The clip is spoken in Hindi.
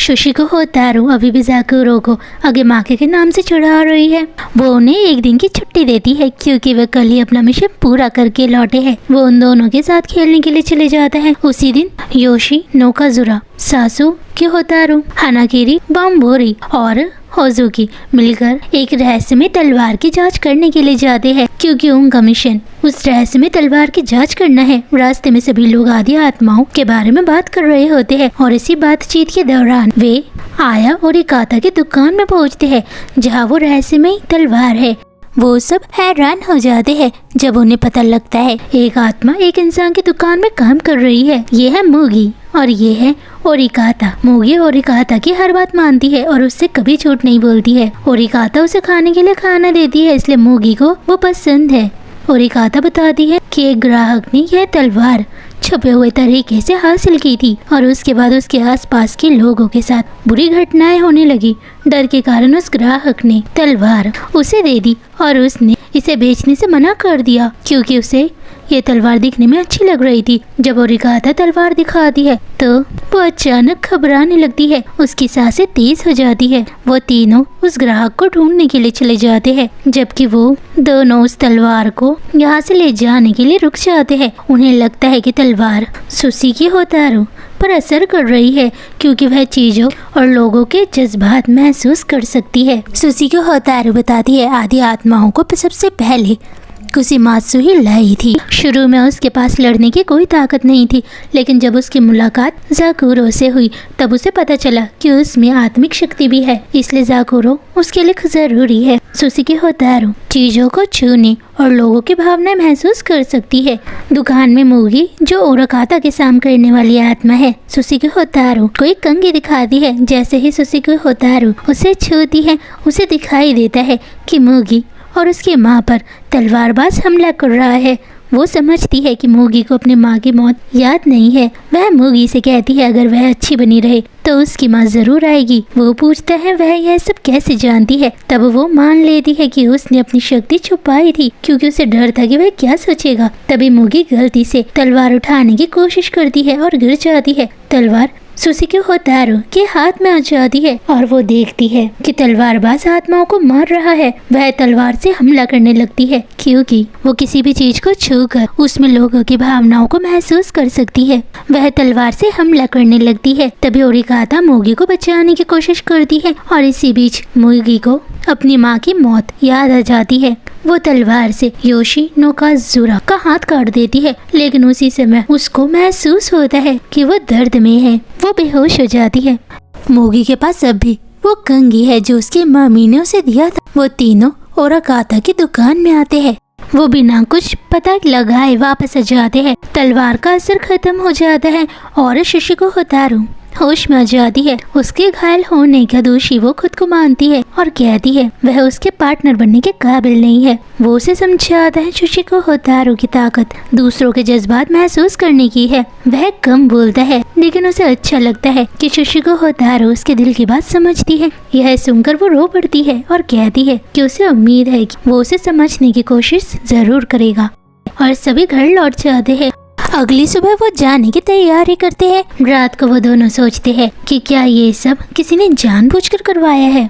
सुशी को होतारू अभी भी जाकुरो को अगेमाके के नाम से चिढ़ा रही है। वो उन्हें एक दिन की छुट्टी देती है क्योंकि वे कल ही अपना मिशन पूरा करके लौटे हैं। वो उन दोनों के साथ खेलने के लिए चले जाता है। उसी दिन योशी, नोकाजुरा, सासू की होतारू, हानागिरी, बाम्बोरी और होजुकी मिलकर एक रहस्यमय तलवार की जांच करने के लिए जाते हैं क्योंकि उनका मिशन उस रहस्यमय तलवार की जांच करना है। रास्ते में सभी लोग आदि आत्माओं के बारे में बात कर रहे होते हैं और इसी बातचीत के दौरान वे आया और इकाता की दुकान में पहुंचते हैं जहां वो रहस्यमय तलवार है। वो सब हैरान हो जाते हैं जब उन्हें पता लगता है एक आत्मा एक इंसान की दुकान में काम कर रही है। ये है मूगी और ये है ओरिकाता। मूगी ओरिकाता की हर बात मानती है और उससे कभी झूठ नहीं बोलती है। ओरिकाता उसे खाने के लिए खाना देती है इसलिए मूगी को वो पसंद है। ओरिकाता बताती है कि एक ग्राहक ने यह तलवार छुपे हुए तरीके से हासिल की थी और उसके बाद उसके आसपास के लोगों के साथ बुरी घटनाएं होने लगी। डर के कारण उस ग्राहक ने तलवार उसे दे दी और उसने इसे बेचने से मना कर दिया क्योंकि उसे ये तलवार दिखने में अच्छी लग रही थी। जब ओरिकाता तलवार दिखाती है तो वो अचानक घबराने लगती है। उसकी सांसें तेज हो जाती है। वो तीनों उस ग्राहक को ढूंढने के लिए चले जाते हैं जबकि वो दोनों उस तलवार को यहाँ से ले जाने के लिए रुक जाते हैं। उन्हें लगता है कि तलवार सुशी की होतारू पर असर कर रही है क्योंकि वह चीजों और लोगों के जज्बात महसूस कर सकती है। सुशी को होतारू बताती है आदि आत्माओं को सबसे पहले कुसीमात्सु ही लाई थी। शुरू में उसके पास लड़ने की कोई ताकत नहीं थी लेकिन जब उसकी मुलाकात जाकुरो से हुई तब उसे पता चला कि उसमें आत्मिक शक्ति भी है इसलिए जाकुरो उसके लिए जरूरी है। सुशी की होतारू चीजों को छूने और लोगों की भावनाएं महसूस कर सकती है। दुकान में मूगी जो ओरिकाता के साम करने वाली आत्मा है सुशी की होतारू को एक कंघी दिखाती है। जैसे ही सुशी की होतारू उसे छूती है उसे दिखाई देता है कि मूगी और उसकी माँ पर तलवारबाज हमला कर रहा है। वो समझती है कि मूगी को अपनी माँ की मौत याद नहीं है। वह मूगी से कहती है अगर वह अच्छी बनी रहे तो उसकी माँ जरूर आएगी। वो पूछता है वह यह सब कैसे जानती है। तब वो मान लेती है कि उसने अपनी शक्ति छुपाई थी क्योंकि उसे डर था कि वह क्या सोचेगा। तभी मूगी गलती से तलवार उठाने की कोशिश करती है और गिर जाती है। तलवार सुशी के होतारू के हाथ में आ जाती है और वो देखती है कि तलवारबाज आत्माओं को मार रहा है। वह तलवार से हमला करने लगती है क्योंकि वो किसी भी चीज को छूकर उसमें लोगों की भावनाओं को महसूस कर सकती है। वह तलवार से हमला करने लगती है। तभी ओरिकाता मूगी को बचाने की कोशिश करती है और इसी बीच मूगी को अपनी माँ की मौत याद आ जाती है। वो तलवार से योशी नोकाजुरा का हाथ काट देती है लेकिन उसी समय उसको महसूस होता है कि वो दर्द में है। वो बेहोश हो जाती है। मूगी के पास अब भी वो कंघी है जो उसकी मम्मी ने उसे दिया था। वो तीनों ओरिकाता की दुकान में आते हैं। वो बिना कुछ पता लगाए वापस आ जाते हैं। तलवार का असर खत्म हो जाता है और सुशी को होतारू होश में आ जाती है। उसके घायल होने का दोषी वो खुद को मानती है और कहती है वह उसके पार्टनर बनने के काबिल नहीं है। वो उसे समझाता है सुशी को होतारू की ताकत दूसरों के जज्बात महसूस करने की है। वह कम बोलता है लेकिन उसे अच्छा लगता है कि सुशी को होतारू उसके दिल की बात समझती है। यह सुनकर वो रो पड़ती है और कहती है कि उसे उम्मीद है कि वो उसे समझने की कोशिश जरूर करेगा और सभी घर लौट जाते हैं। अगली सुबह वो जाने की तैयारी करते हैं। रात को वो दोनों सोचते हैं कि क्या ये सब किसी ने जानबूझकर करवाया है।